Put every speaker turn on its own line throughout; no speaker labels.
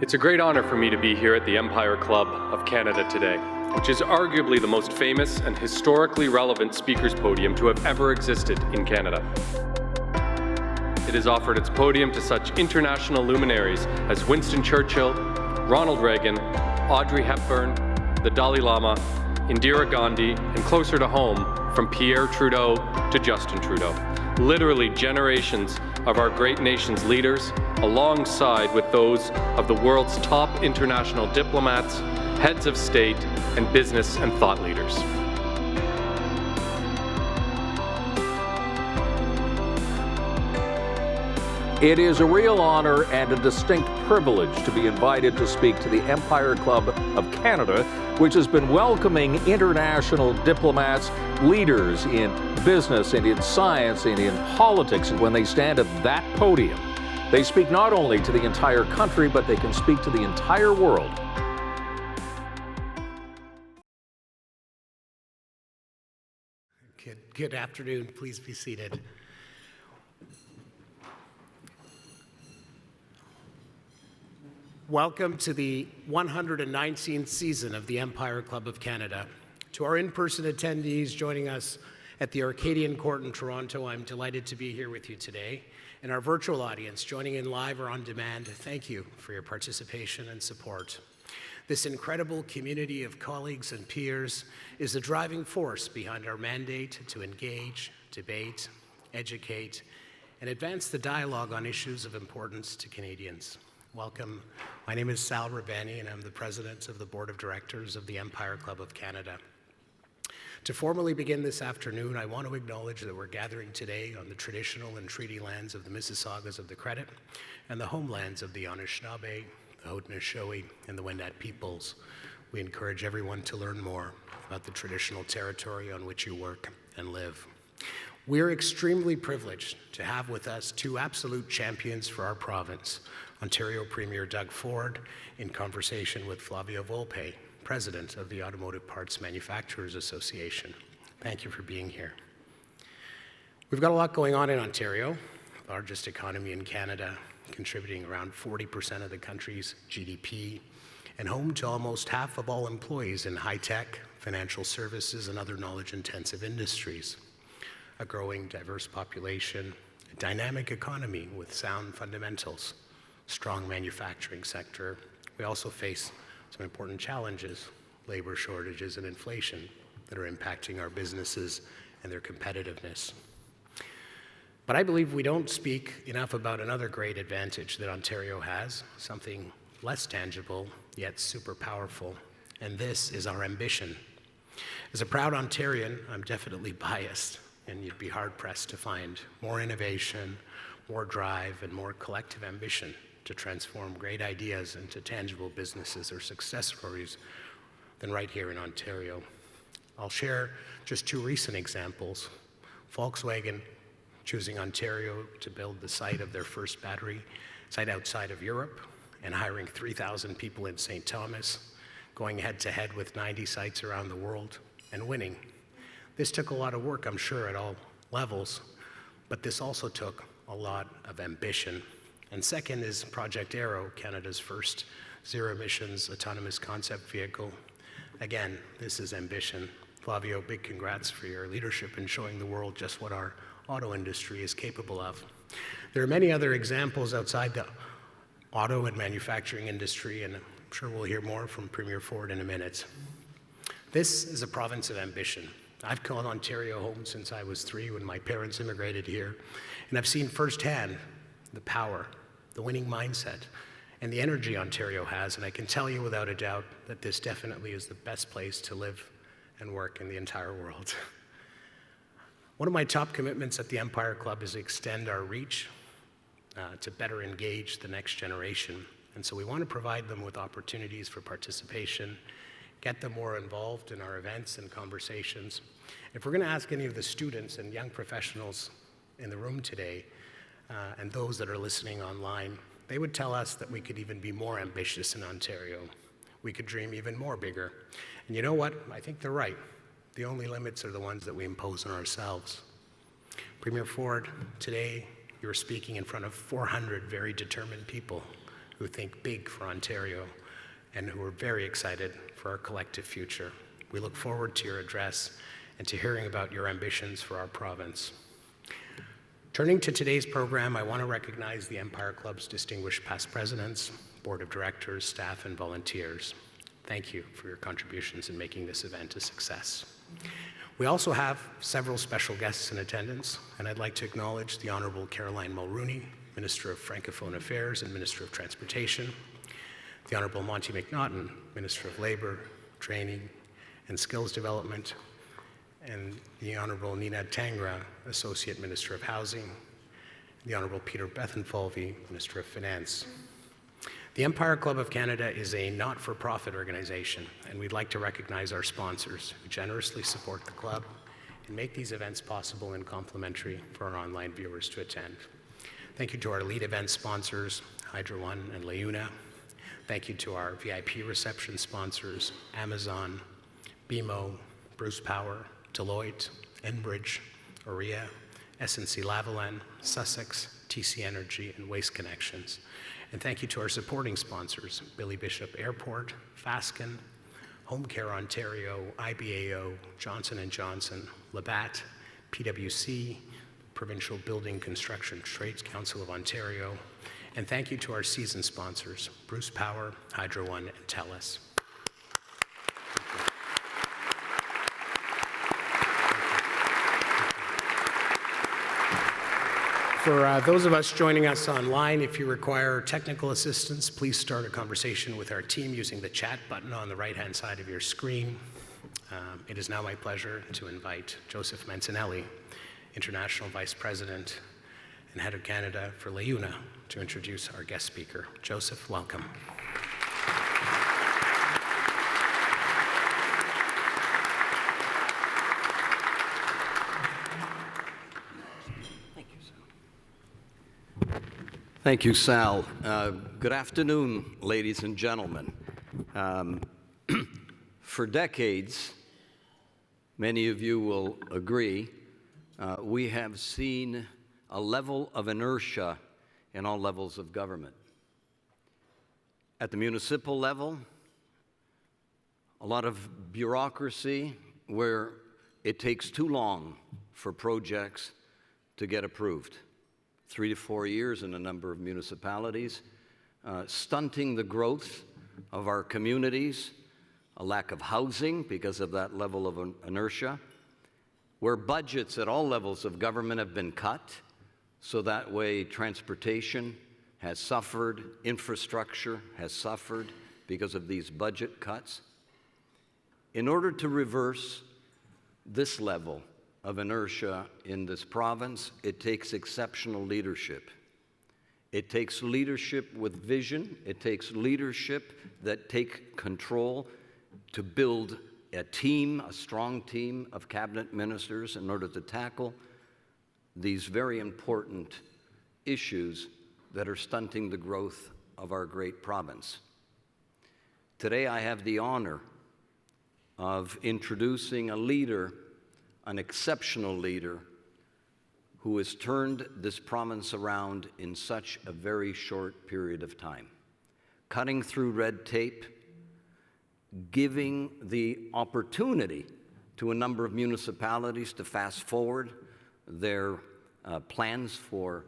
It's a great honor for me to be here at the Empire Club of Canada today, which is arguably the most famous and historically relevant speakers podium to have ever existed in Canada. It has offered its podium to such international luminaries as Winston Churchill, Ronald Reagan, Audrey Hepburn, the Dalai Lama, Indira Gandhi, and closer to home, from Pierre Trudeau to Justin Trudeau. Literally generations of our great nation's leaders, alongside with those of the world's top international diplomats, heads of state, and business and thought leaders.
It is a real honor and a distinct privilege to be invited to speak to the Empire Club of Canada, which has been welcoming international diplomats, leaders in business and in science and in politics. And when they stand at that podium, they speak not only to the entire country, but they can speak to the entire world.
Good afternoon. Please be seated. Welcome to the 119th season of the Empire Club of Canada. To our in-person attendees joining us at the Arcadian Court in Toronto, I'm delighted to be here with you today. And our virtual audience joining in live or on demand, thank you for your participation and support. This incredible community of colleagues and peers is the driving force behind our mandate to engage, debate, educate, and advance the dialogue on issues of importance to Canadians. Welcome. My name is Sal Rabani, and I'm the President of the Board of Directors of the Empire Club of Canada. To formally begin this afternoon, I want to acknowledge that we're gathering today on the traditional and treaty lands of the Mississaugas of the Credit and the homelands of the Anishinaabe, the Haudenosaunee, and the Wendat peoples. We encourage everyone to learn more about the traditional territory on which you work and live. We're extremely privileged to have with us two absolute champions for our province, Ontario Premier Doug Ford, in conversation with Flavio Volpe, President of the Automotive Parts Manufacturers Association. Thank you for being here. We've got a lot going on in Ontario, largest economy in Canada, contributing around 40% of the country's GDP, and home to almost half of all employees in high-tech, financial services, and other knowledge-intensive industries. A growing, diverse population, a dynamic economy with sound fundamentals, strong manufacturing sector. We also face some important challenges, labor shortages and inflation, that are impacting our businesses and their competitiveness. But I believe we don't speak enough about another great advantage that Ontario has, something less tangible, yet super powerful, and this is our ambition. As a proud Ontarian, I'm definitely biased, and you'd be hard-pressed to find more innovation, more drive, and more collective ambition to transform great ideas into tangible businesses or success stories than right here in Ontario. I'll share just two recent examples. Volkswagen choosing Ontario to build the site of their first battery site outside of Europe and hiring 3,000 people in St. Thomas, going head-to-head with 90 sites around the world and winning. This took a lot of work, I'm sure, at all levels, but this also took a lot of ambition. And second is Project Aero, Canada's first zero-emissions autonomous concept vehicle. Again, this is ambition. Flavio, big congrats for your leadership in showing the world just what our auto industry is capable of. There are many other examples outside the auto and manufacturing industry, and I'm sure we'll hear more from Premier Ford in a minute. This is a province of ambition. I've called Ontario home since I was 3 when my parents immigrated here, and I've seen firsthand the power, the winning mindset, and the energy Ontario has, and I can tell you without a doubt that this definitely is the best place to live and work in the entire world. One of my top commitments at the Empire Club is to extend our reach to better engage the next generation, and so we want to provide them with opportunities for participation, get them more involved in our events and conversations. If we're going to ask any of the students and young professionals in the room today, and those that are listening online, they would tell us that we could even be more ambitious in Ontario. We could dream even more bigger. And you know what? I think they're right. The only limits are the ones that we impose on ourselves. Premier Ford, today you're speaking in front of 400 very determined people who think big for Ontario and who are very excited for our collective future. We look forward to your address and to hearing about your ambitions for our province. Turning to today's program, I want to recognize the Empire Club's distinguished past presidents, board of directors, staff, and volunteers. Thank you for your contributions in making this event a success. We also have several special guests in attendance, and I'd like to acknowledge the Honorable Caroline Mulrooney, Minister of Francophone Affairs and Minister of Transportation, the Honorable Monty McNaughton, Minister of Labour, Training, and Skills Development, and the Honorable Nina Tangra, Associate Minister of Housing, the Honorable Peter Bethenfolvi, Minister of Finance. The Empire Club of Canada is a not-for-profit organization, and we'd like to recognize our sponsors who generously support the club and make these events possible and complimentary for our online viewers to attend. Thank you to our lead event sponsors, Hydro One and LaUna. Thank you to our VIP reception sponsors, Amazon, BMO, Bruce Power, Deloitte, Enbridge, Aurea, SNC Lavalin, Sussex, TC Energy, and Waste Connections. And thank you to our supporting sponsors, Billy Bishop Airport, Fasken, Home Care Ontario, IBAO, Johnson & Johnson, Labatt, PwC, Provincial Building Construction Trades Council of Ontario, and thank you to our season sponsors, Bruce Power, Hydro One, and TELUS. For those of us joining us online, if you require technical assistance, please start a conversation with our team using the chat button on the right-hand side of your screen. It is now my pleasure to invite Joseph Mancinelli, International Vice President and Head of Canada for LaUna, to introduce our guest speaker. Joseph, welcome.
Thank you, Sal. Good afternoon, ladies and gentlemen. For decades, many of you will agree, we have seen a level of inertia in all levels of government. At the municipal level, a lot of bureaucracy where it takes too long for projects to get approved. 3 to 4 years in a number of municipalities, stunting the growth of our communities, a lack of housing because of that level of inertia, where budgets at all levels of government have been cut, so that way transportation has suffered, infrastructure has suffered because of these budget cuts. In order to reverse this level of inertia in this province, it takes exceptional leadership. It takes leadership with vision. It takes leadership that take control to build a team, a strong team of cabinet ministers in order to tackle these very important issues that are stunting the growth of our great province. Today I have the honor of introducing a leader, an exceptional leader who has turned this province around in such a very short period of time, cutting through red tape, giving the opportunity to a number of municipalities to fast forward their plans for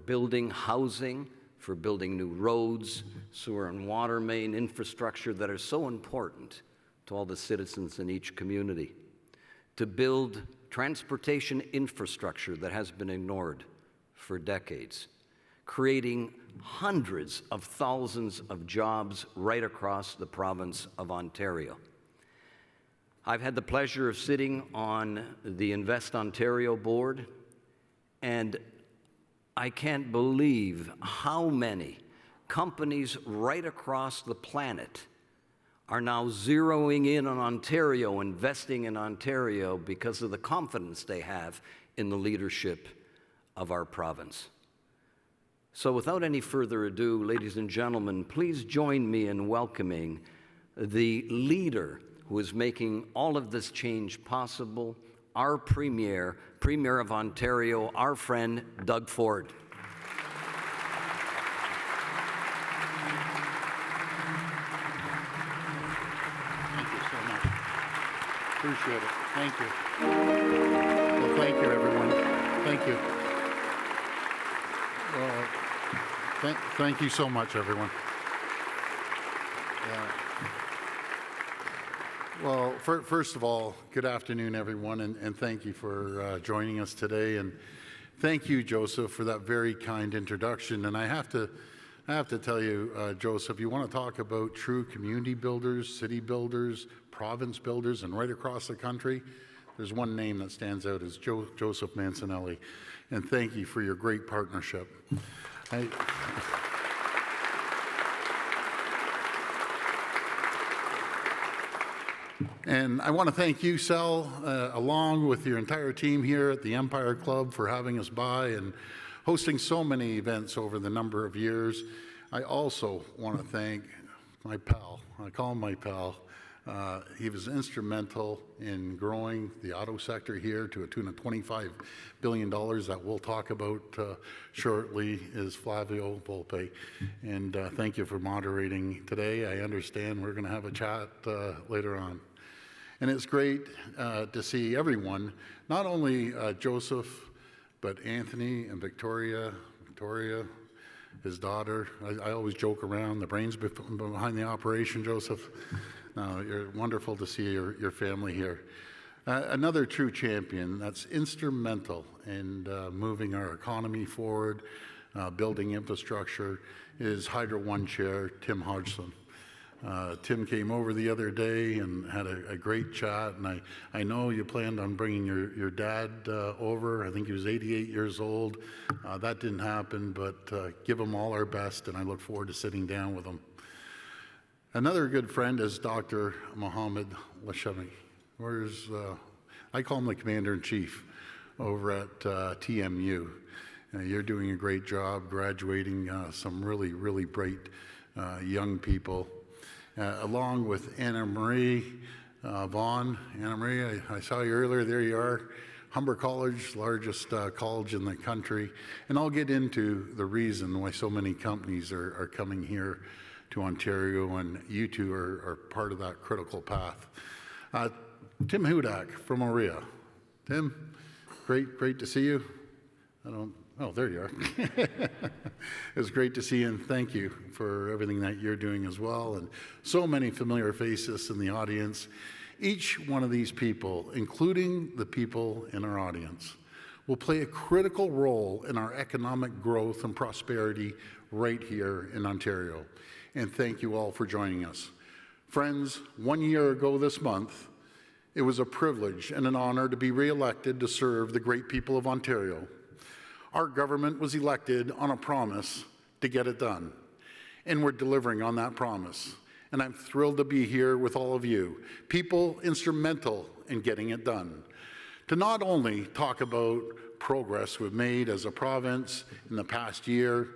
building housing, for building new roads, sewer and water main infrastructure that are so important to all the citizens in each community, to build transportation infrastructure that has been ignored for decades, creating hundreds of thousands of jobs right across the province of Ontario. I've had the pleasure of sitting on the Invest Ontario board, and I can't believe how many companies right across the planet are now zeroing in on Ontario, investing in Ontario because of the confidence they have in the leadership of our province. So without any further ado, ladies and gentlemen, please join me in welcoming the leader who is making all of this change possible, our Premier of Ontario, our friend Doug Ford.
Appreciate it. Thank you. Well, thank you, everyone. Thank you. Thank you so much, everyone. Well, first of all, good afternoon, everyone, and thank you for joining us today. And thank you, Joseph, for that very kind introduction. And I have to tell you, Joseph, you want to talk about true community builders, city builders, province builders, and right across the country, there's one name that stands out is Joseph Mancinelli. And thank you for your great partnership. And I want to thank you, Sal, along with your entire team here at the Empire Club for having us by and hosting so many events over the number of years. I also want to thank my pal. I call him my pal. He was instrumental in growing the auto sector here to a tune of $25 billion that we'll talk about shortly is Flavio Volpe. And thank you for moderating today. I understand we're going to have a chat later on. And it's great to see everyone, not only Joseph, but Anthony and Victoria, his daughter. I always joke around, the brains behind the operation, Joseph. No, you're wonderful to see your family here. Another true champion that's instrumental in moving our economy forward, building infrastructure, is Hydro One Chair Tim Hodgson. Tim came over the other day and had a great chat, and I know you planned on bringing your dad over. I think he was 88 years old. That didn't happen, but give him all our best, and I look forward to sitting down with him. Another good friend is Dr. Mohammed Lashami. I call him the Commander-in-Chief over at TMU. You're doing a great job graduating some really, really bright young people. Along with Anna Marie Vaughn. Anna Marie, I saw you earlier. There you are. Humber College, largest college in the country. And I'll get into the reason why so many companies are coming here to Ontario, and you two are part of that critical path. Tim Hudak from Orea. Tim, great to see you. Oh, there you are. It's great to see you, and thank you for everything that you're doing as well. And so many familiar faces in the audience. Each one of these people, including the people in our audience, will play a critical role in our economic growth and prosperity right here in Ontario. And thank you all for joining us. Friends, 1 year ago this month, it was a privilege and an honor to be re-elected to serve the great people of Ontario. Our government was elected on a promise to get it done, and we're delivering on that promise. And I'm thrilled to be here with all of you, people instrumental in getting it done, to not only talk about progress we've made as a province in the past year,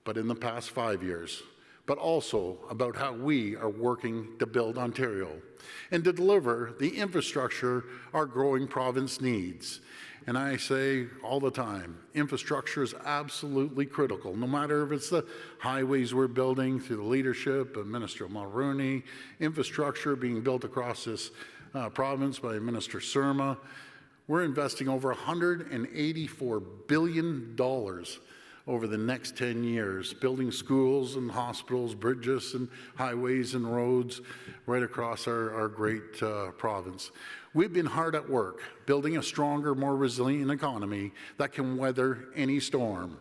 but in the past 5 years, but also about how we are working to build Ontario and to deliver the infrastructure our growing province needs. And I say all the time, infrastructure is absolutely critical, no matter if it's the highways we're building through the leadership of Minister Mulroney, infrastructure being built across this province by Minister Surma. We're investing over $184 billion over the next 10 years, building schools and hospitals, bridges and highways and roads right across our great province. We've been hard at work, building a stronger, more resilient economy that can weather any storm.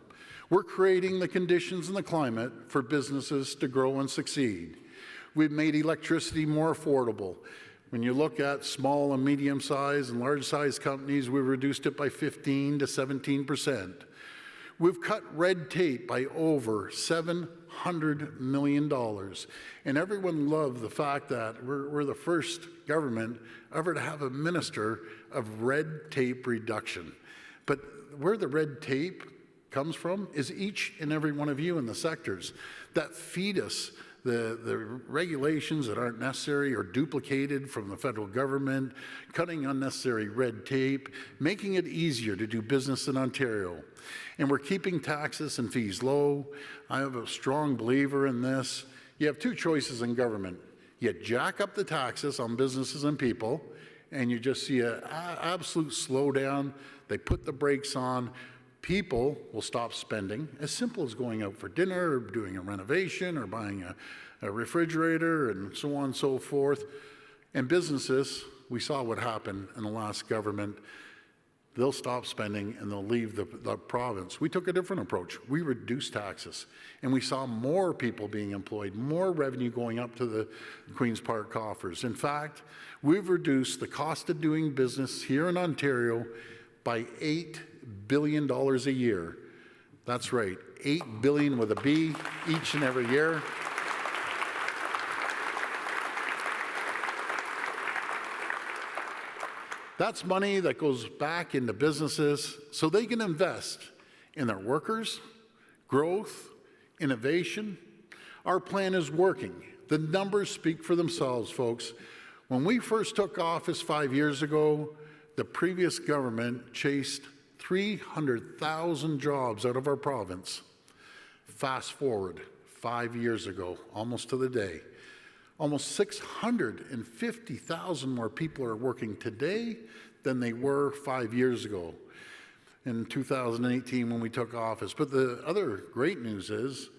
We're creating the conditions and the climate for businesses to grow and succeed. We've made electricity more affordable. When you look at small and medium-sized and large-sized companies, we've reduced it by 15 to 17%. We've cut red tape by over $700 million. And everyone loved the fact that we're the first government ever to have a minister of red tape reduction. But where the red tape comes from is each and every one of you in the sectors that feed us the regulations that aren't necessary or duplicated from the federal government, cutting unnecessary red tape, making it easier to do business in Ontario. And we're keeping taxes and fees low. I am a strong believer in this. You have two choices in government. You jack up the taxes on businesses and people, and you just see an absolute slowdown. They put the brakes on. People will stop spending, as simple as going out for dinner, or doing a renovation, or buying a refrigerator, and so on and so forth. And businesses, we saw what happened in the last government. They'll stop spending and they'll leave the province. We took a different approach. We reduced taxes, and we saw more people being employed, more revenue going up to the Queen's Park coffers. In fact, we've reduced the cost of doing business here in Ontario by $8 billion a year. That's right, $8 billion with a B each and every year. That's money that goes back into businesses so they can invest in their workers, growth, innovation. Our plan is working. The numbers speak for themselves, folks. When we first took office 5 years ago, the previous government chased 300,000 jobs out of our province. Fast forward 5 years ago, almost to the day. Almost 650,000 more people are working today than they were 5 years ago in 2018 when we took office. But the other great news is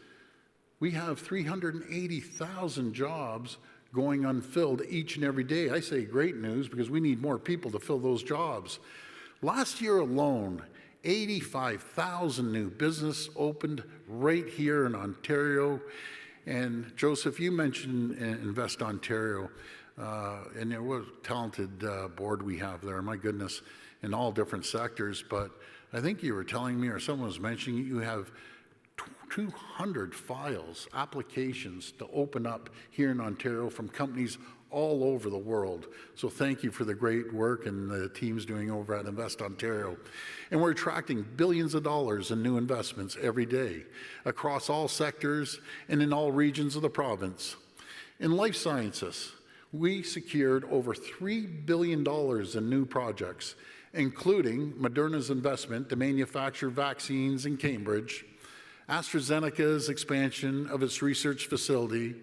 we have 380,000 jobs going unfilled each and every day. I say great news because we need more people to fill those jobs. Last year alone, 85,000 new business opened right here in Ontario. And Joseph, you mentioned Invest Ontario, and what a talented board we have there, my goodness, in all different sectors. But I think you were telling me, or someone was mentioning, you have 200 files, applications to open up here in Ontario from companies all over the world. So thank you for the great work and the team's doing over at Invest Ontario. And we're attracting billions of dollars in new investments every day across all sectors and in all regions of the province. In life sciences, we secured over $3 billion in new projects, including Moderna's investment to manufacture vaccines in Cambridge, AstraZeneca's expansion of its research facility,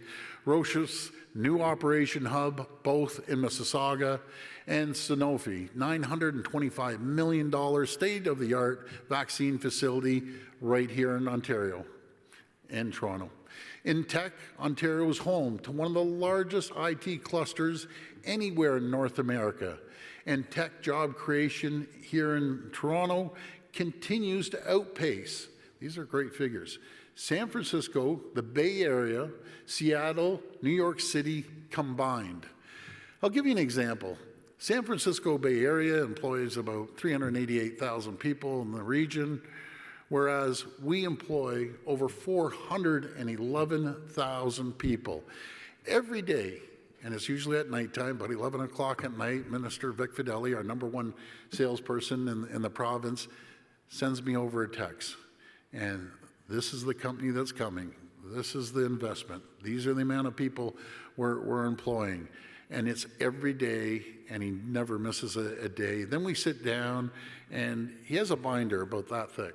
Roche's new operation hub, both in Mississauga, and Sanofi, $925 million state-of-the-art vaccine facility right here in Ontario and Toronto. In tech, Ontario is home to one of the largest IT clusters anywhere in North America, and tech job creation here in Toronto continues to outpace. These are great figures. San Francisco, the Bay Area, Seattle, New York City combined. I'll give you an example. San Francisco Bay Area employs about 388,000 people in the region, whereas we employ over 411,000 people. Every day, and it's usually at nighttime, about 11 o'clock at night, Minister Vic Fideli, our #1 salesperson in the province, sends me over a text. And this is the company that's coming. This is the investment. These are the amount of people we're employing. And it's every day, and he never misses a day. Then we sit down, and he has a binder about that thick.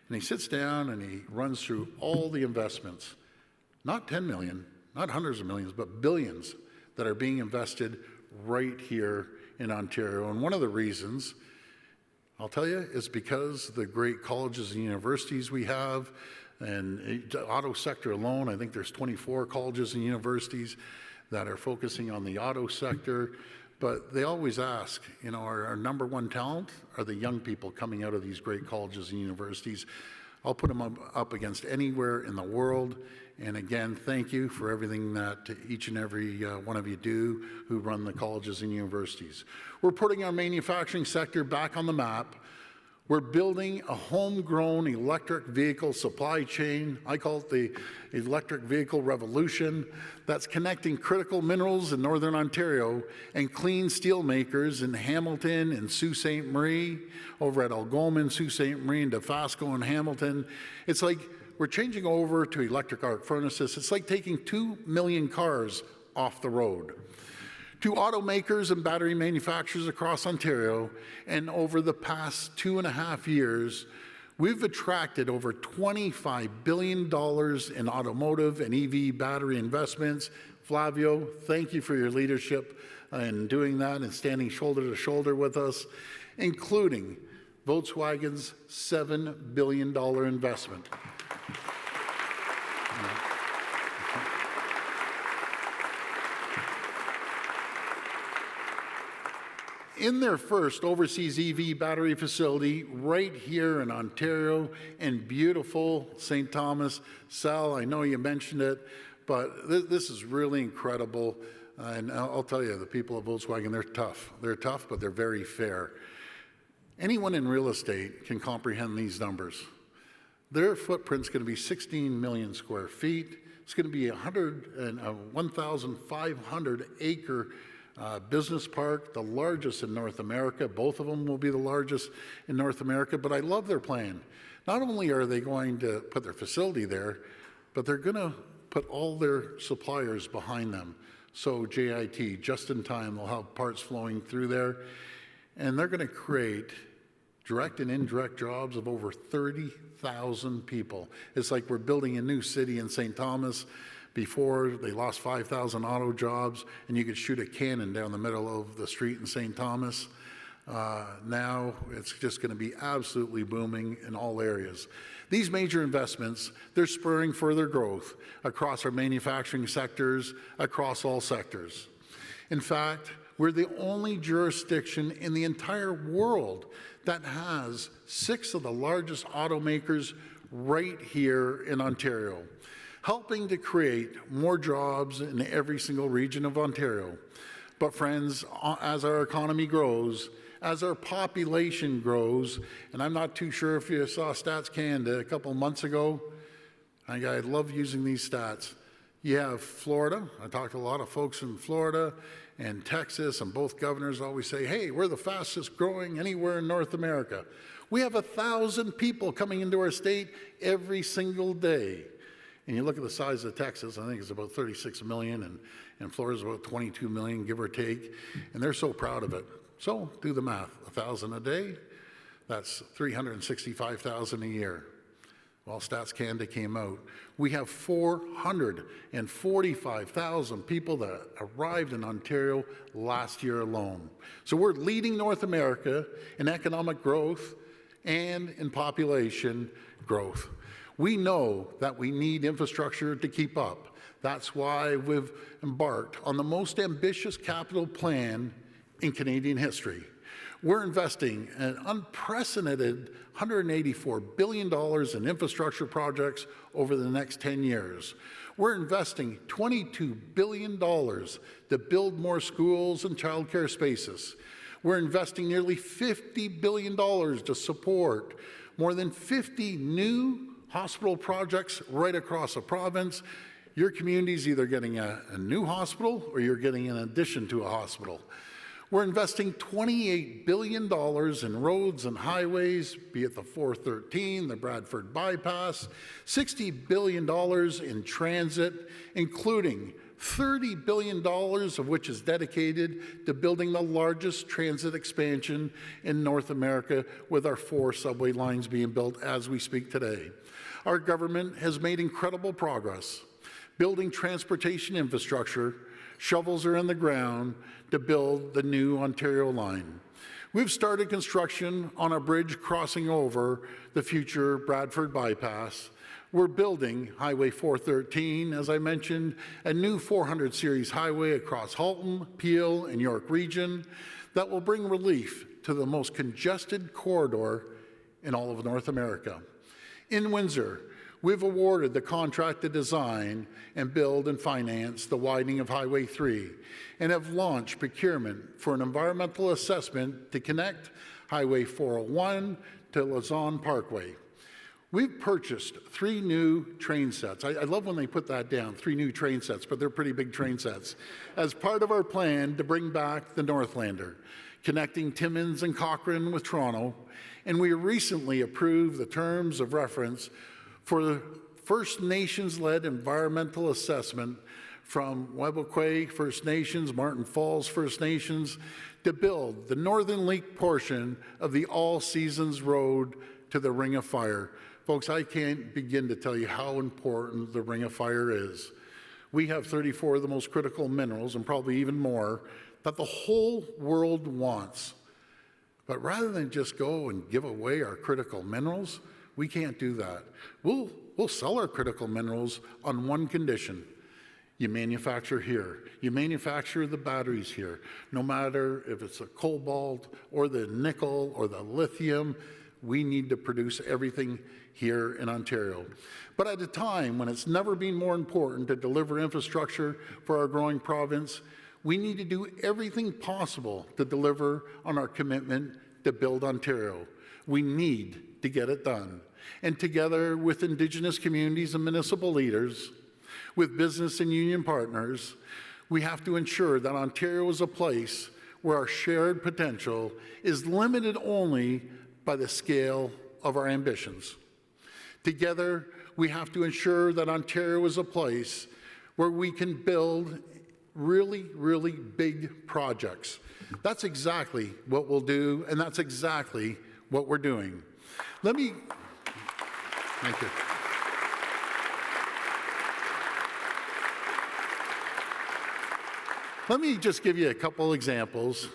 And he sits down and he runs through all the investments, not 10 million, not hundreds of millions, but billions that are being invested right here in Ontario. And one of the reasons, I'll tell you, is because the great colleges and universities we have, and the auto sector alone, I think there's 24 colleges and universities that are focusing on the auto sector. But they always ask, you know, our #1 talent are the young people coming out of these great colleges and universities. I'll put them up against anywhere in the world. And again, thank you for everything that each and every one of you do who run the colleges and universities. We're putting our manufacturing sector back on the map. We're building a homegrown electric vehicle supply chain. I call it the electric vehicle revolution. That's connecting critical minerals in Northern Ontario and clean steel makers in Hamilton and Sault Ste. Marie, over at Algoma and Sault Ste. Marie and Dofasco and Hamilton. It's like we're changing over to electric arc furnaces. It's like taking 2 million cars off the road. To automakers and battery manufacturers across Ontario, and over the past 2.5 years, we've attracted over $25 billion in automotive and EV battery investments. Flavio, thank you for your leadership in doing that and standing shoulder to shoulder with us, including Volkswagen's $7 billion investment. In their first overseas EV battery facility right here in Ontario in beautiful St. Thomas. Sal, I know you mentioned it, but this is really incredible. And I'll tell you, the people of Volkswagen, they're tough. They're tough, but they're very fair. Anyone in real estate can comprehend these numbers. Their footprint's going to be 16 million square feet. It's going to be a 1,500 acre business park, the largest in North America. Both of them will be the largest in North America, but I love their plan. Not only are they going to put their facility there, but they're going to put all their suppliers behind them. So JIT, just in time, they'll have parts flowing through there, and they're going to create direct and indirect jobs of over 30,000 people. It's like we're building a new city in St. Thomas. Before, they lost 5,000 auto jobs, and you could shoot a cannon down the middle of the street in St. Thomas. Now, it's just going to be absolutely booming in all areas. These major investments, they're spurring further growth across our manufacturing sectors, across all sectors. In fact, we're the only jurisdiction in the entire world that has 6 of the largest automakers right here in Ontario, helping to create more jobs in every single region of Ontario. But friends, as our economy grows, as our population grows, and I'm not too sure if you saw Stats Canada a couple months ago, I love using these stats. You have Florida. I talked to a lot of folks in Florida and Texas, and both governors always say, hey, we're the fastest growing anywhere in North America. We have 1,000 people coming into our state every single day. And you look at the size of Texas, I think it's about 36 million, and Florida's about 22 million, give or take, and they're so proud of it. So do the math, 1,000 a day, that's 365,000 a year. Well, Stats Canada came out. We have 445,000 people that arrived in Ontario last year alone. So we're leading North America in economic growth and in population growth. We know that we need infrastructure to keep up. That's why we've embarked on the most ambitious capital plan in Canadian history. We're investing an unprecedented $184 billion in infrastructure projects over the next 10 years. We're investing $22 billion to build more schools and childcare spaces. We're investing nearly $50 billion to support more than 50 new hospital projects right across the province. Your community's either getting a new hospital or you're getting an addition to a hospital. We're investing $28 billion in roads and highways, be it the 413, the Bradford Bypass, $60 billion in transit, including $30 billion of which is dedicated to building the largest transit expansion in North America, with our 4 subway lines being built as we speak today. Our government has made incredible progress building transportation infrastructure. Shovels are in the ground to build the new Ontario line. We've started construction on a bridge crossing over the future Bradford Bypass. We're building Highway 413, as I mentioned, a new 400 series highway across Halton, Peel, and York region that will bring relief to the most congested corridor in all of North America. In Windsor, we've awarded the contract to design and build and finance the widening of Highway 3 and have launched procurement for an environmental assessment to connect Highway 401 to Lausanne Parkway. We've purchased 3 new train sets. I love when they put that down, 3 new train sets, but they're pretty big train sets, as part of our plan to bring back the Northlander, connecting Timmins and Cochrane with Toronto. And we recently approved the terms of reference for the First Nations-led environmental assessment from Webquay First Nations, Martin Falls First Nations, to build the Northern Link portion of the All Seasons Road to the Ring of Fire. Folks, I can't begin to tell you how important the Ring of Fire is. We have 34 of the most critical minerals, and probably even more, that the whole world wants. But rather than just go and give away our critical minerals, we can't do that. We'll sell our critical minerals on one condition. You manufacture here. You manufacture the batteries here. No matter if it's the cobalt or the nickel or the lithium, we need to produce everything here in Ontario. But at a time when it's never been more important to deliver infrastructure for our growing province, we need to do everything possible to deliver on our commitment to build Ontario. We need to get it done. And together with Indigenous communities and municipal leaders, with business and union partners, we have to ensure that Ontario is a place where our shared potential is limited only by the scale of our ambitions. Together, we have to ensure that Ontario is a place where we can build really, really big projects. That's exactly what we'll do, and that's exactly what we're doing. Thank you. Let me just give you a couple examples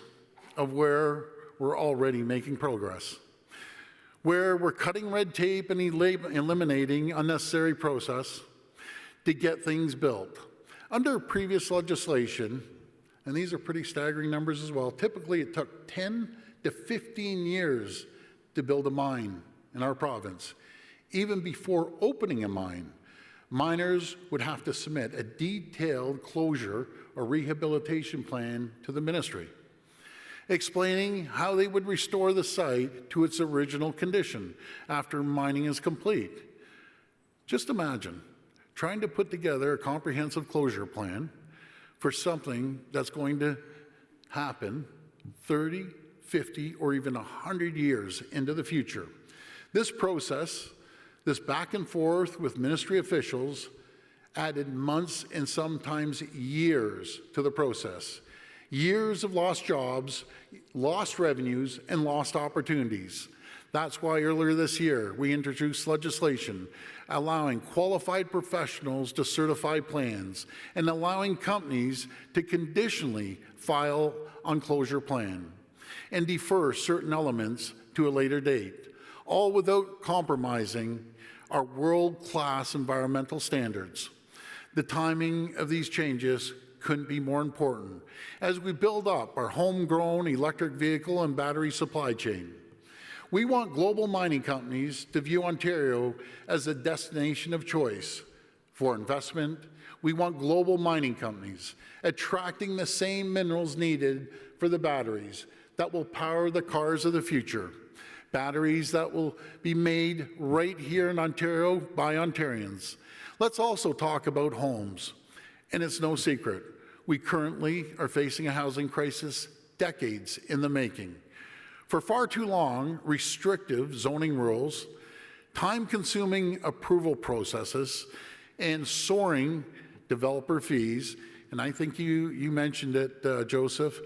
of where we're already making progress, where we're cutting red tape and eliminating unnecessary process to get things built. Under previous legislation, and these are pretty staggering numbers as well, typically it took 10 to 15 years to build a mine in our province. Even before opening a mine, miners would have to submit a detailed closure or rehabilitation plan to the ministry, explaining how they would restore the site to its original condition after mining is complete. Just imagine trying to put together a comprehensive closure plan for something that's going to happen 30, 50, or even 100 years into the future. This process, this back and forth with ministry officials, added months and sometimes years to the process. Years of lost jobs, lost revenues, and lost opportunities. That's why earlier this year we introduced legislation allowing qualified professionals to certify plans and allowing companies to conditionally file on closure plan and defer certain elements to a later date, all without compromising our world-class environmental standards. The timing of these changes couldn't be more important as we build up our homegrown electric vehicle and battery supply chain. We want global mining companies to view Ontario as a destination of choice for investment. We want global mining companies attracting the same minerals needed for the batteries that will power the cars of the future. Batteries that will be made right here in Ontario by Ontarians. Let's also talk about homes. And it's no secret, we currently are facing a housing crisis decades in the making. For far too long, restrictive zoning rules, time-consuming approval processes, and soaring developer fees, and I think you mentioned it, Joseph,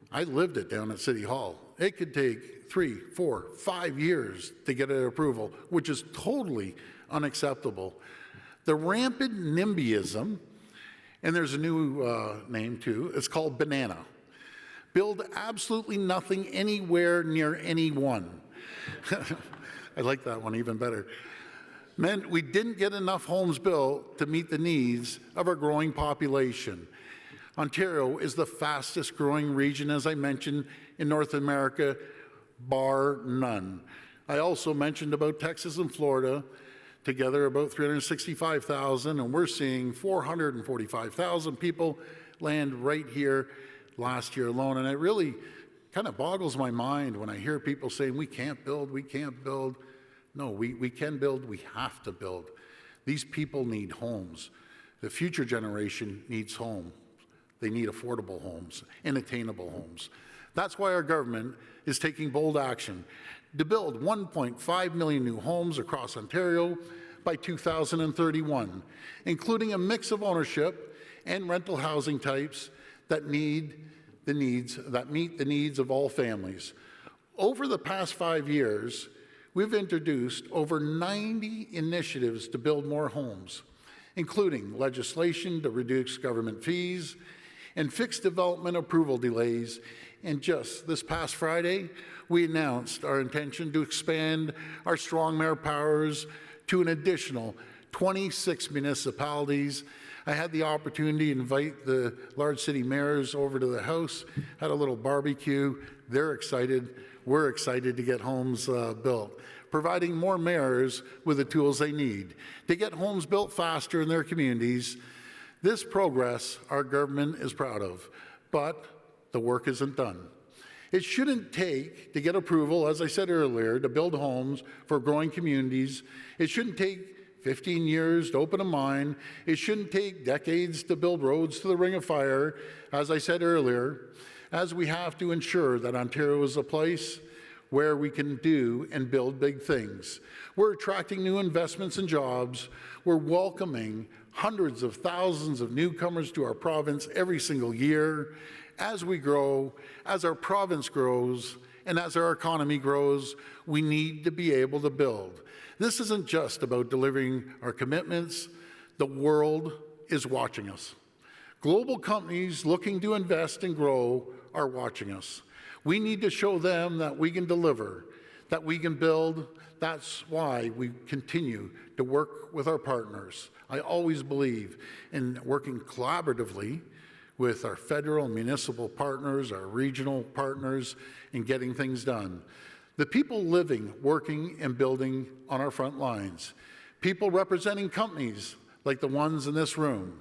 I lived it down at City Hall. It could take 3, 4, 5 years to get an approval, which is totally unacceptable. The rampant NIMBYism, and there's a new name too, it's called banana. Build absolutely nothing anywhere near anyone. I like that one even better. Meant we didn't get enough homes built to meet the needs of our growing population. Ontario is the fastest growing region, as I mentioned, in North America, bar none. I also mentioned about Texas and Florida, together about 365,000, and we're seeing 445,000 people land right here last year alone. And it really kind of boggles my mind when I hear people saying, we can't build, we can't build. No, we can build, we have to build. These people need homes. The future generation needs homes. They need affordable homes and attainable homes. That's why our government is taking bold action to build 1.5 million new homes across Ontario by 2031, including a mix of ownership and rental housing types that meet the needs of all families. Over the past 5 years, we've introduced over 90 initiatives to build more homes, including legislation to reduce government fees and fix development approval delays. And just this past Friday, we announced our intention to expand our strong mayor powers to an additional 26 municipalities. I had the opportunity to invite the large city mayors over to the house, had a little barbecue. They're excited. We're excited to get homes built, providing more mayors with the tools they need to get homes built faster in their communities. This progress our government is proud of, but the work isn't done. It shouldn't take to get approval, as I said earlier, to build homes for growing communities. It shouldn't take 15 years to open a mine. It shouldn't take decades to build roads to the Ring of Fire, as I said earlier, as we have to ensure that Ontario is a place where we can do and build big things. We're attracting new investments and jobs. We're welcoming hundreds of thousands of newcomers to our province every single year. As we grow, as our province grows, and as our economy grows, we need to be able to build. This isn't just about delivering our commitments. The world is watching us. Global companies looking to invest and grow are watching us. We need to show them that we can deliver, that we can build. That's why we continue to work with our partners. I always believe in working collaboratively with our federal and municipal partners, our regional partners, in getting things done. The people living, working, and building on our front lines. People representing companies like the ones in this room.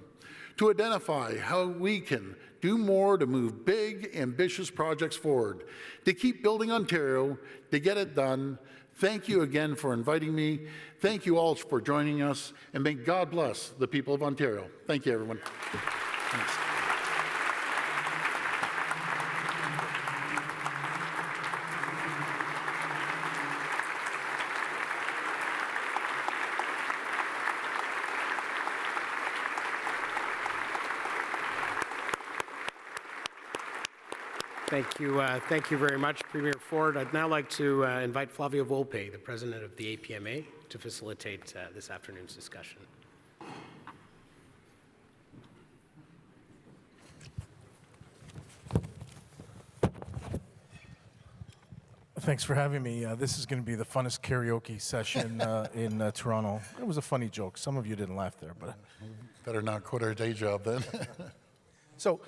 To identify how we can do more to move big, ambitious projects forward. To keep building Ontario, to get it done. Thank you again for inviting me. Thank you all for joining us, and may God bless the people of Ontario. Thank you, everyone. Thanks.
Thank you very much, Premier Ford. I'd now like to invite Flavio Volpe, the president of the APMA, to facilitate this afternoon's discussion.
Thanks for having me. This is going to be the funnest karaoke session in Toronto. It was a funny joke. Some of you didn't laugh there, but
Better not quit our day job then.
so.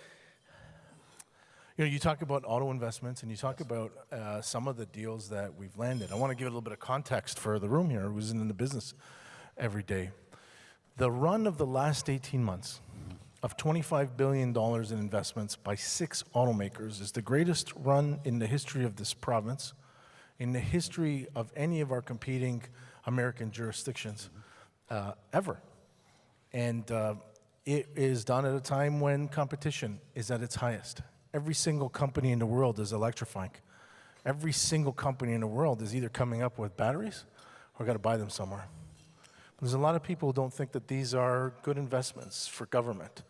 You know, you talk about auto investments and you talk about some of the deals that we've landed. I want to give a little bit of context for the room here who's in the business every day. The run of the last 18 months of $25 billion in investments by 6 automakers is the greatest run in the history of this province, in the history of any of our competing American jurisdictions ever. And it is done at a time when competition is at its highest. Every single company in the world is electrifying. Every single company in the world is either coming up with batteries or got to buy them somewhere. There's a lot of people who don't think that these are good investments for government.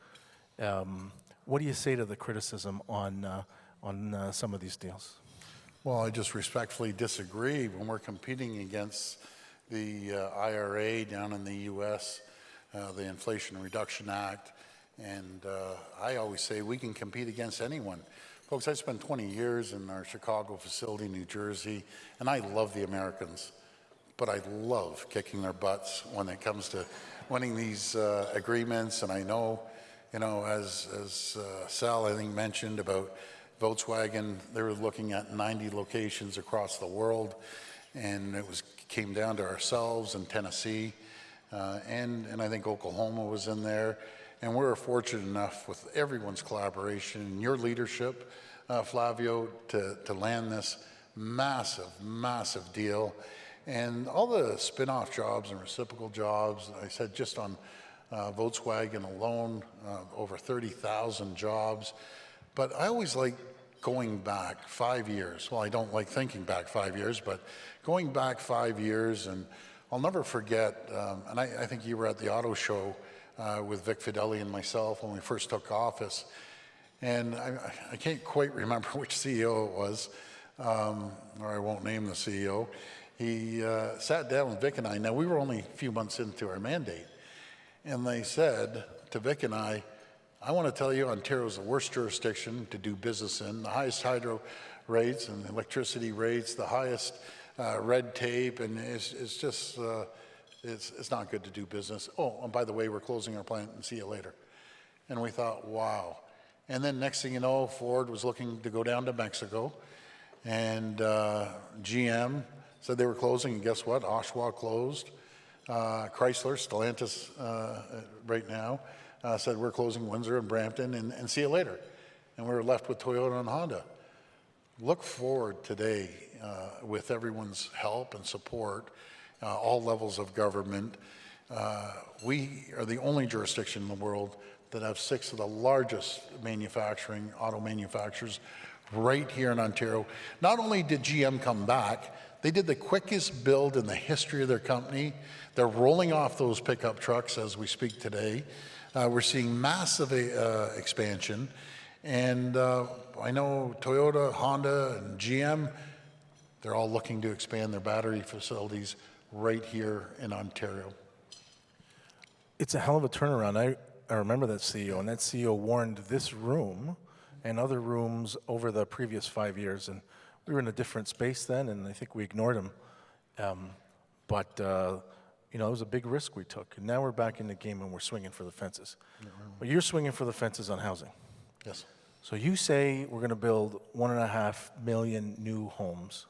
What do you say to the criticism on some of these deals?
Well, I just respectfully disagree. When we're competing against the IRA down in the U.S., the Inflation Reduction Act, and I always say we can compete against anyone. Folks, I spent 20 years in our Chicago facility, New Jersey, and I love the Americans, but I love kicking their butts when it comes to winning these agreements. And I know, you know, as Sal, I think, mentioned about Volkswagen, they were looking at 90 locations across the world, and it came down to ourselves in Tennessee, and I think Oklahoma was in there. And we're fortunate enough with everyone's collaboration and your leadership, Flavio, to land this massive, massive deal. And all the spin-off jobs and reciprocal jobs, I said just on Volkswagen alone, over 30,000 jobs. But I always like going back 5 years. Well, I don't like thinking back 5 years, but going back 5 years, and I'll never forget, and I think you were at the auto show with Vic Fideli and myself when we first took office. And I can't quite remember which CEO it was, or I won't name the CEO. He sat down with Vic and I. Now, we were only a few months into our mandate. And they said to Vic and I, I want to tell you, Ontario is the worst jurisdiction to do business in. The highest hydro rates and electricity rates, the highest red tape, and it's just, it's not good to do business. Oh, and by the way, we're closing our plant and see you later. And we thought, wow. And then next thing you know, Ford was looking to go down to Mexico, and GM said they were closing, and guess what? Oshawa closed. Chrysler, Stellantis right now, said we're closing Windsor and Brampton, and see you later. And we were left with Toyota and Honda. Look forward today with everyone's help and support, all levels of government. We are the only jurisdiction in the world that have 6 of the largest auto manufacturers right here in Ontario. Not only did GM come back, they did the quickest build in the history of their company. They're rolling off those pickup trucks as we speak today. We're seeing massive expansion. And I know Toyota, Honda, and GM, they're all looking to expand their battery facilities right here in Ontario.
It's a hell of a turnaround. I remember that CEO, and that CEO warned this room and other rooms over the previous 5 years, and we were in a different space then, and I think we ignored him. You know, it was a big risk we took, and now we're back in the game and we're swinging for the fences. But you're swinging for the fences on housing.
Yes.
So you say we're going to build 1.5 million new homes.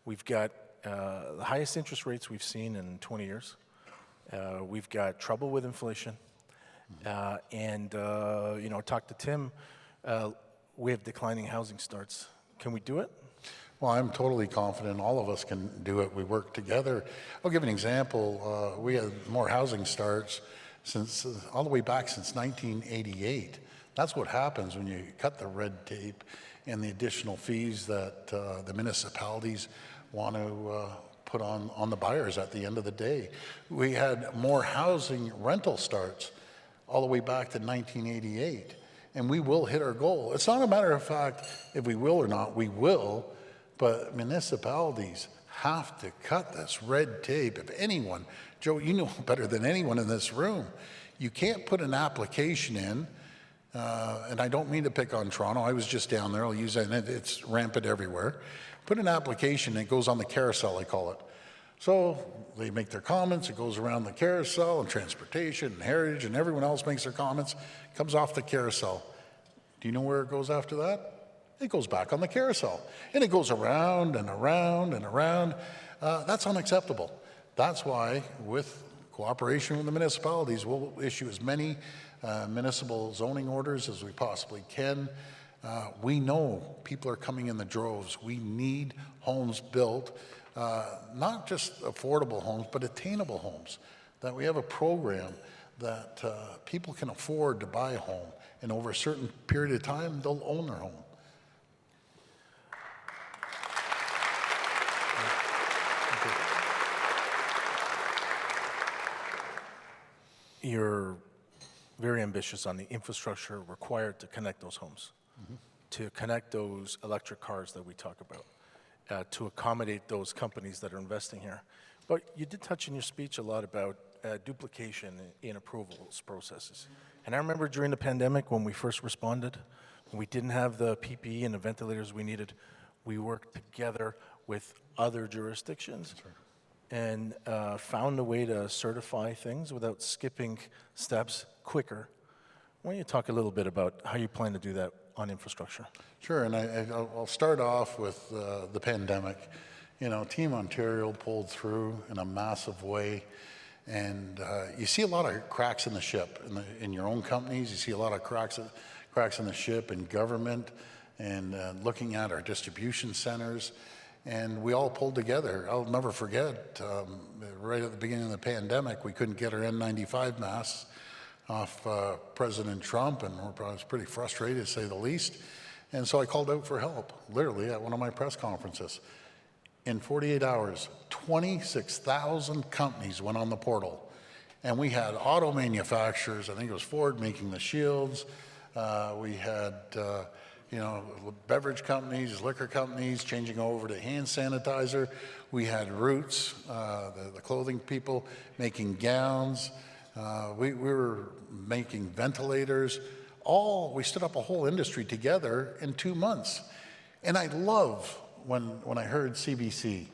We've got the highest interest rates we've seen in 20 years. We've got trouble with inflation. You know, talk to Tim, we have declining housing starts. Can we do it?
Well, I'm totally confident all of us can do it. We work together. I'll give an example. We had more housing starts since all the way back since 1988. That's what happens when you cut the red tape and the additional fees that the municipalities want to put on the buyers at the end of the day. We had more housing rental starts all the way back to 1988, and we will hit our goal. It's not a matter of fact if we will or not, we will, but municipalities have to cut this red tape. If anyone, Joe, you know better than anyone in this room, you can't put an application in, and I don't mean to pick on Toronto, I was just down there, I'll use that, and it's rampant everywhere. Put an application, it goes on the carousel, I call it. So they make their comments, it goes around the carousel, and transportation, and heritage, and everyone else makes their comments, comes off the carousel. Do you know where it goes after that? It goes back on the carousel. And it goes around and around and around. That's unacceptable. That's why, with cooperation with the municipalities, we'll issue as many municipal zoning orders as we possibly can. We know people are coming in the droves. We need homes built, not just affordable homes, but attainable homes. That we have a program that people can afford to buy a home, and over a certain period of time, they'll own their home.
You're very ambitious on the infrastructure required to connect those homes, to connect those electric cars that we talk about, to accommodate those companies that are investing here. But you did touch in your speech a lot about duplication in approvals processes. And I remember during the pandemic when we first responded, when we didn't have the PPE and the ventilators we needed, we worked together with other jurisdictions and found a way to certify things without skipping steps quicker. Why don't you talk a little bit about how you plan to do that on infrastructure?
Sure, and I'll start off with the pandemic. You know, Team Ontario pulled through in a massive way, and you see a lot of cracks in the ship in your own companies. You see a lot of cracks in the ship in government, and looking at our distribution centers. And we all pulled together. I'll never forget, right at the beginning of the pandemic, we couldn't get our N95 masks off President Trump, and I was pretty frustrated, to say the least. And so I called out for help, literally, at one of my press conferences. In 48 hours, 26,000 companies went on the portal. And we had auto manufacturers, I think it was Ford making the shields. We had beverage companies, liquor companies changing over to hand sanitizer. We had Roots, the clothing people, making gowns. We were making ventilators. we stood up a whole industry together in 2 months. And I love when I heard CBC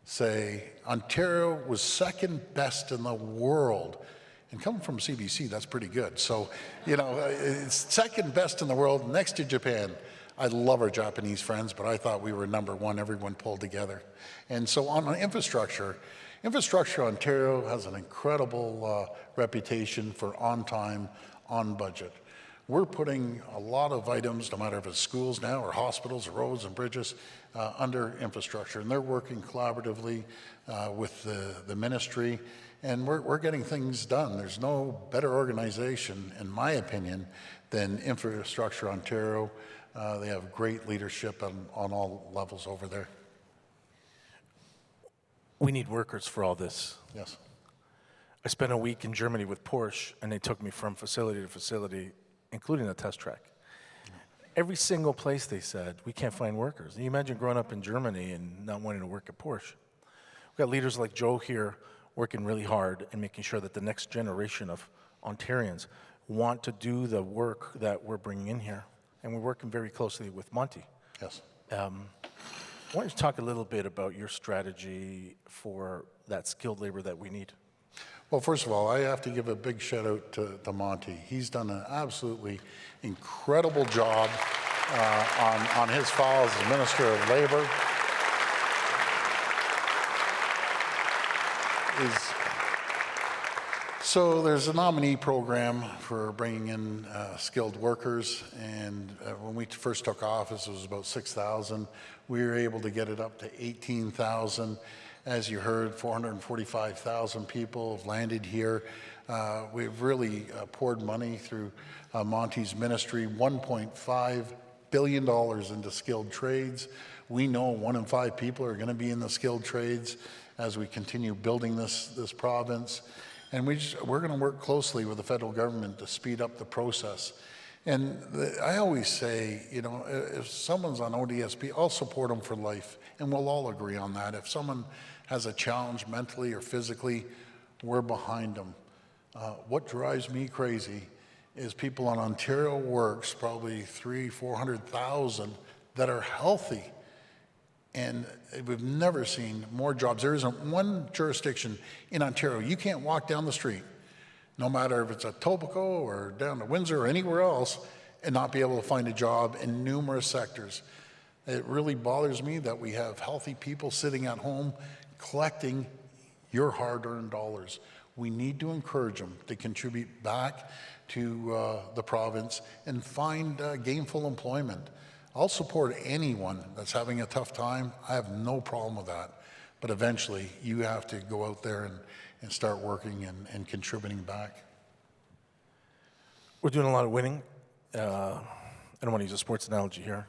say Ontario was second best in the world. And coming from CBC, that's pretty good. So, it's second best in the world next to Japan. I love our Japanese friends, but I thought we were number one. Everyone pulled together. And so on infrastructure, Ontario has an incredible reputation for on time, on budget. We're putting a lot of items, no matter if it's schools now or hospitals or roads and bridges, under infrastructure. And they're working collaboratively with the ministry. And we're getting things done. There's no better organization, in my opinion, than Infrastructure Ontario. They have great leadership on all levels over there.
We need workers for all this.
Yes.
I spent a week in Germany with Porsche, and they took me from facility to facility, including a test track. Every single place they said, we can't find workers. And you imagine growing up in Germany and not wanting to work at Porsche. We've got leaders like Joe here working really hard and making sure that the next generation of Ontarians want to do the work that we're bringing in here. And we're working very closely with Monty.
Yes.
Why don't you talk a little bit about your strategy for that skilled labor that we need?
Well, first of all, I have to give a big shout out to Monty. He's done an absolutely incredible job on his files as Minister of Labor. So there's a nominee program for bringing in skilled workers, and when we first took office, it was about 6,000. We were able to get it up to 18,000. As you heard, 445,000 people have landed here. We've really poured money through Monty's ministry, $1.5 billion into skilled trades. We know 1 in 5 people are going to be in the skilled trades as we continue building this province. And we're going to work closely with the federal government to speed up the process. And I always say, if someone's on ODSP, I'll support them for life, and we'll all agree on that. If someone has a challenge mentally or physically, we're behind them. What drives me crazy is people on Ontario Works, probably 300,000-400,000, that are healthy. And we've never seen more jobs. There isn't one jurisdiction in Ontario. You can't walk down the street, no matter if it's at Etobicoke or down to Windsor or anywhere else, and not be able to find a job in numerous sectors. It really bothers me that we have healthy people sitting at home collecting your hard-earned dollars. We need to encourage them to contribute back to the province and find gainful employment. I'll support anyone that's having a tough time. I have no problem with that. But eventually, you have to go out there and start working and contributing back.
We're doing a lot of winning. I don't want to use a sports analogy here,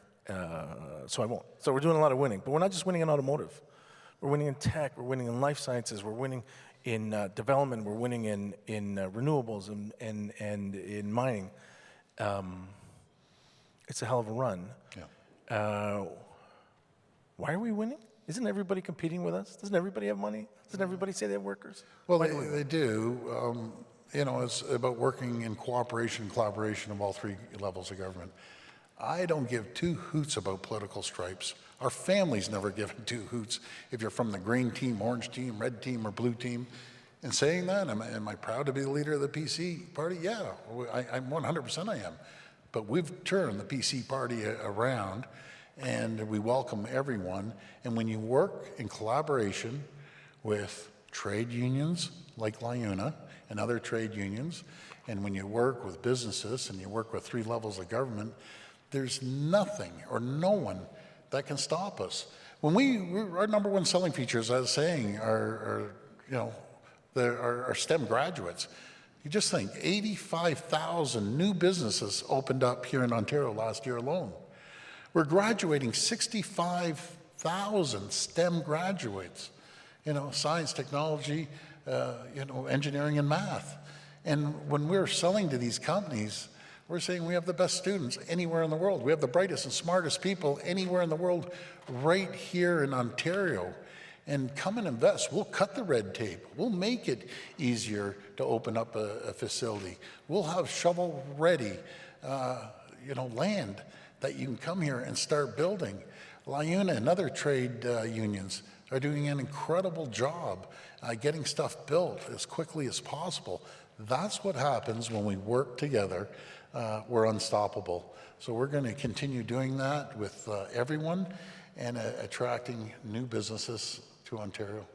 so I won't. So we're doing a lot of winning, but we're not just winning in automotive. We're winning in tech, we're winning in life sciences, we're winning in development, we're winning in renewables and in mining. It's a hell of a run. Yeah. Why are we winning? Isn't everybody competing with us? Doesn't everybody have money? Doesn't everybody say they have workers?
Well, they do. It's about working in cooperation and collaboration of all 3 levels of government. I don't give 2 hoots about political stripes. Our family's never given 2 hoots if you're from the green team, orange team, red team, or blue team. And saying that, am I proud to be the leader of the PC party? Yeah, I'm 100% I am. But we've turned the PC party around, and we welcome everyone. And when you work in collaboration with trade unions like LIUNA and other trade unions, and when you work with businesses and you work with 3 levels of government, there's nothing or no one that can stop us. When our number 1 selling features, as I was saying, are STEM graduates. You just think, 85,000 new businesses opened up here in Ontario last year alone. We're graduating 65,000 STEM graduates, science, technology, engineering, and math. And when we're selling to these companies, we're saying we have the best students anywhere in the world. We have the brightest and smartest people anywhere in the world right here in Ontario. and come and invest. We'll cut the red tape. We'll make it easier to open up a facility. We'll have shovel-ready, land that you can come here and start building. LIUNA and other trade unions are doing an incredible job getting stuff built as quickly as possible. That's what happens when we work together. We're unstoppable. So we're going to continue doing that with everyone and attracting new businesses to Ontario.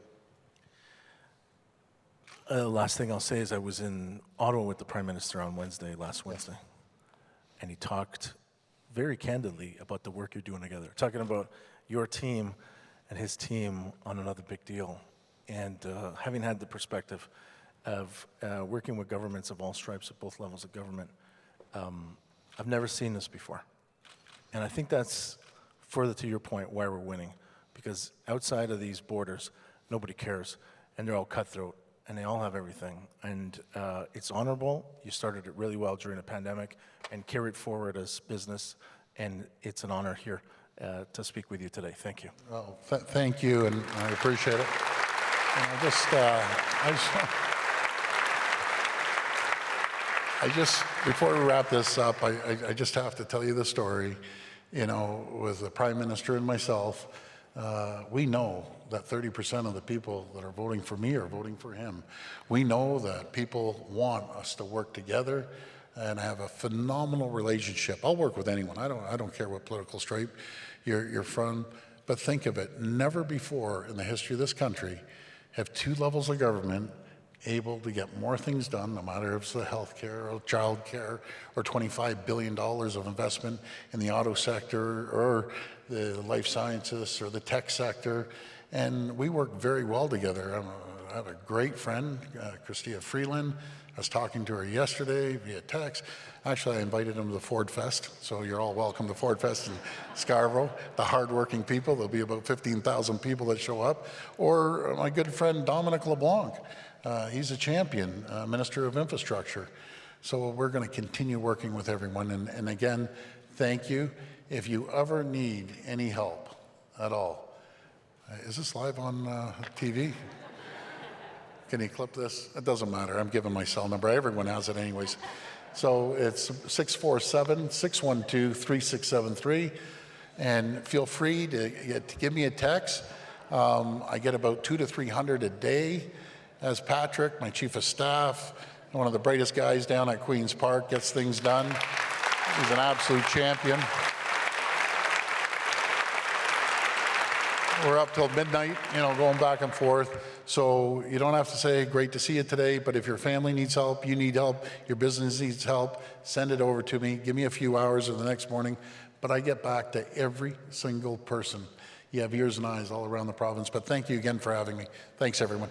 Last thing I'll say is I was in Ottawa with the Prime Minister on last Wednesday, and he talked very candidly about the work you're doing together, talking about your team and his team on another big deal. And having had the perspective of working with governments of all stripes at both levels of government, I've never seen this before. And I think that's further to your point why we're winning, because outside of these borders, nobody cares, and they're all cutthroat, and they all have everything. And it's honorable. You started it really well during the pandemic and carried forward as business, and it's an honor here to speak with you today. Thank you.
Well, thank you, and I appreciate it. And before we wrap this up, I just have to tell you the story. With the Prime Minister and myself, we know that 30% of the people that are voting for me are voting for him. We know that people want us to work together and have a phenomenal relationship. I'll work with anyone. I don't care what political stripe you're from. But think of it, never before in the history of this country have two levels of government able to get more things done, no matter if it's the health care or child care or $25 billion of investment in the auto sector or the life sciences or the tech sector. And we work very well together. I have a great friend, Christia Freeland. I was talking to her yesterday via text. Actually, I invited him to the Ford Fest, so you're all welcome to Ford Fest in Scarborough. The hardworking people, there'll be about 15,000 people that show up. Or my good friend Dominic LeBlanc. He's a champion, Minister of Infrastructure. So we're going to continue working with everyone. And again, thank you. If you ever need any help at all, is this live on TV? Can you clip this? It doesn't matter. I'm giving my cell number. Everyone has it anyways. So it's 647-612-3673. And feel free to give me a text. I get about 200 to 300 a day. As Patrick, my chief of staff, one of the brightest guys down at Queen's Park, gets things done. He's an absolute champion. We're up till midnight, going back and forth. So you don't have to say, great to see you today, but if your family needs help, you need help, your business needs help, send it over to me. Give me a few hours or the next morning. But I get back to every single person. You have ears and eyes all around the province. But thank you again for having me. Thanks, everyone.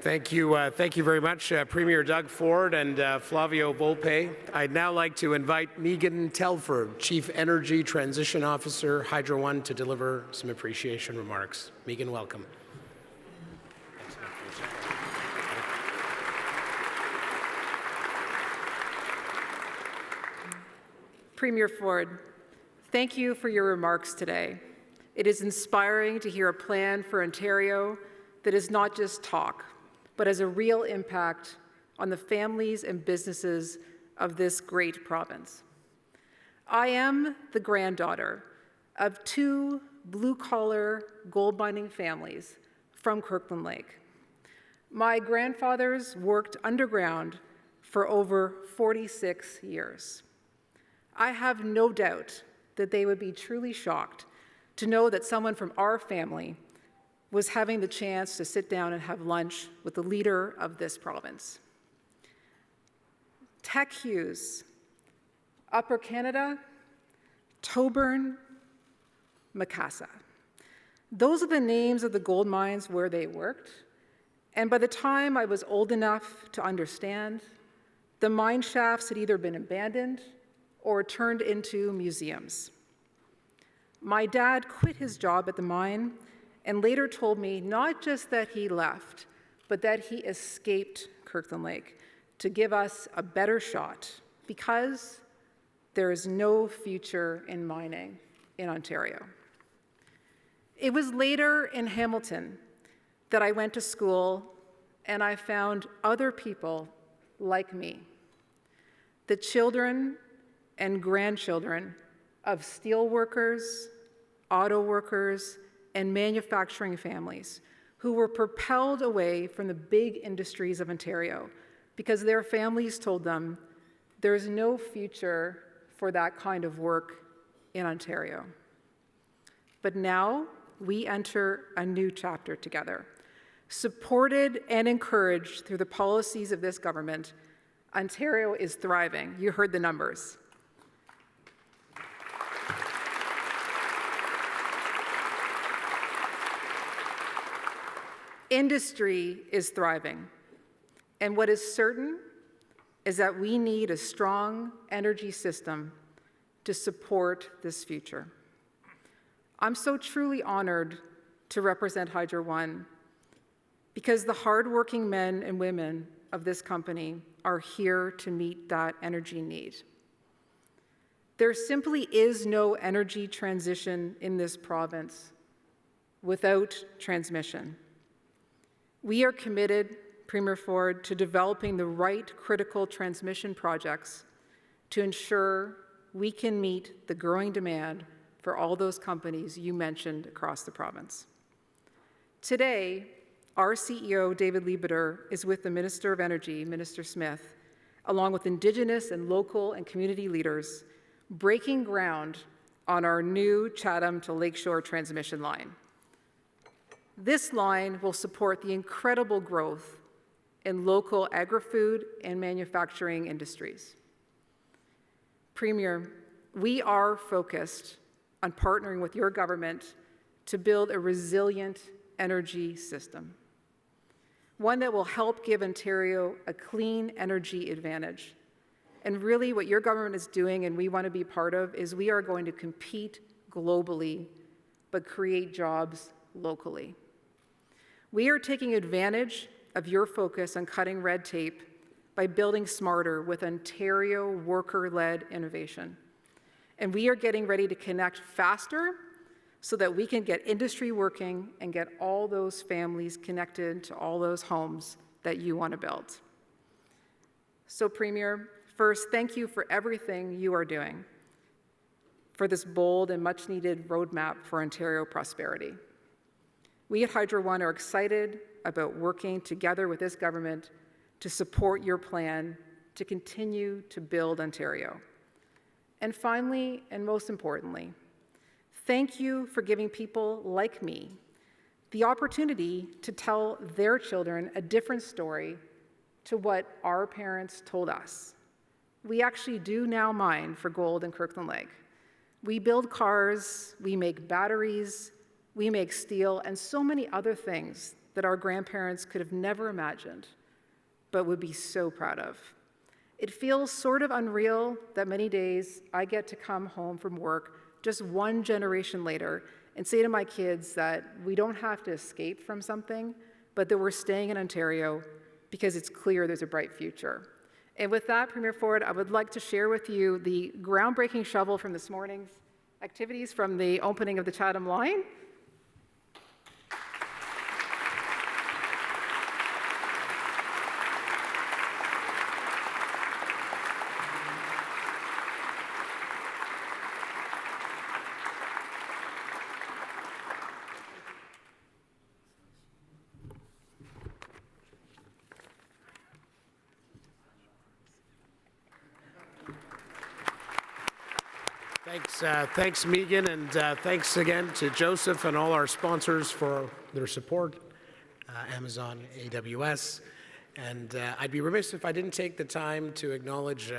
Thank you very much, Premier Doug Ford and Flavio Volpe. I'd now like to invite Megan Telford, Chief Energy Transition Officer, Hydro One, to deliver some appreciation remarks. Megan, welcome.
Premier Ford, thank you for your remarks today. It is inspiring to hear a plan for Ontario that is not just talk, but has a real impact on the families and businesses of this great province. I am the granddaughter of two blue-collar gold mining families from Kirkland Lake. My grandfathers worked underground for over 46 years. I have no doubt that they would be truly shocked to know that someone from our family was having the chance to sit down and have lunch with the leader of this province. Tech Hughes, Upper Canada, Toburn, Macassa. Those are the names of the gold mines where they worked, and by the time I was old enough to understand, the mine shafts had either been abandoned or turned into museums. My dad quit his job at the mine and later told me not just that he left, but that he escaped Kirkland Lake to give us a better shot because there is no future in mining in Ontario. It was later in Hamilton that I went to school and I found other people like me, the children and grandchildren of steel workers, auto workers, and manufacturing families who were propelled away from the big industries of Ontario because their families told them there's no future for that kind of work in Ontario. But now we enter a new chapter together. Supported and encouraged through the policies of this government, Ontario is thriving. You heard the numbers. Industry is thriving. And what is certain is that we need a strong energy system to support this future. I'm so truly honored to represent Hydro One because the hardworking men and women of this company are here to meet that energy need. There simply is no energy transition in this province without transmission. We are committed, Premier Ford, to developing the right critical transmission projects to ensure we can meet the growing demand for all those companies you mentioned across the province. Today, our CEO, David Lebeter, is with the Minister of Energy, Minister Smith, along with Indigenous and local and community leaders, breaking ground on our new Chatham to Lakeshore transmission line. This line will support the incredible growth in local agri-food and manufacturing industries. Premier, we are focused on partnering with your government to build a resilient energy system, one that will help give Ontario a clean energy advantage. And really what your government is doing, and we want to be part of, is we are going to compete globally, but create jobs locally. We are taking advantage of your focus on cutting red tape by building smarter with Ontario worker-led innovation. And we are getting ready to connect faster so that we can get industry working and get all those families connected to all those homes that you want to build. So, Premier, first, thank you for everything you are doing for this bold and much-needed roadmap for Ontario prosperity. We at Hydro One are excited about working together with this government to support your plan to continue to build Ontario. And finally, and most importantly, thank you for giving people like me the opportunity to tell their children a different story to what our parents told us. We actually do now mine for gold in Kirkland Lake. We build cars, we make batteries, we make steel, and so many other things that our grandparents could have never imagined, but would be so proud of. It feels sort of unreal that many days I get to come home from work just one generation later and say to my kids that we don't have to escape from something, but that we're staying in Ontario because it's clear there's a bright future. And with that, Premier Ford, I would like to share with you the groundbreaking shovel from this morning's activities from the opening of the Chatham line.
Thanks, Megan, and thanks again to Joseph and all our sponsors for their support, Amazon, AWS. And I'd be remiss if I didn't take the time to acknowledge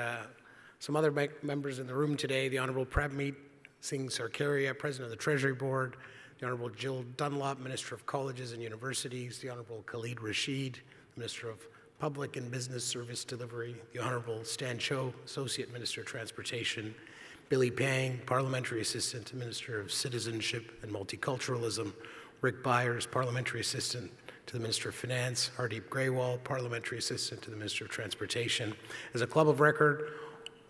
some other members in the room today, the Honourable Prabmeet Singh Sarkaria, President of the Treasury Board, the Honourable Jill Dunlop, Minister of Colleges and Universities, the Honourable Khalid Rashid, Minister of Public and Business Service Delivery, the Honourable Stan Cho, Associate Minister of Transportation, Billy Pang, Parliamentary Assistant to Minister of Citizenship and Multiculturalism, Rick Byers, Parliamentary Assistant to the Minister of Finance, Hardeep Grewal, Parliamentary Assistant to the Minister of Transportation. As a club of record,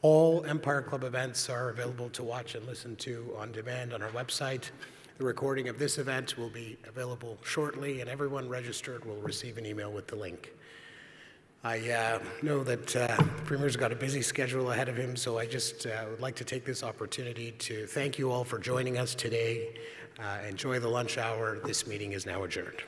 all Empire Club events are available to watch and listen to on demand on our website. The recording of this event will be available shortly, and everyone registered will receive an email with the link. I know that the Premier's got a busy schedule ahead of him, so I just would like to take this opportunity to thank you all for joining us today. Enjoy the lunch hour. This meeting is now adjourned.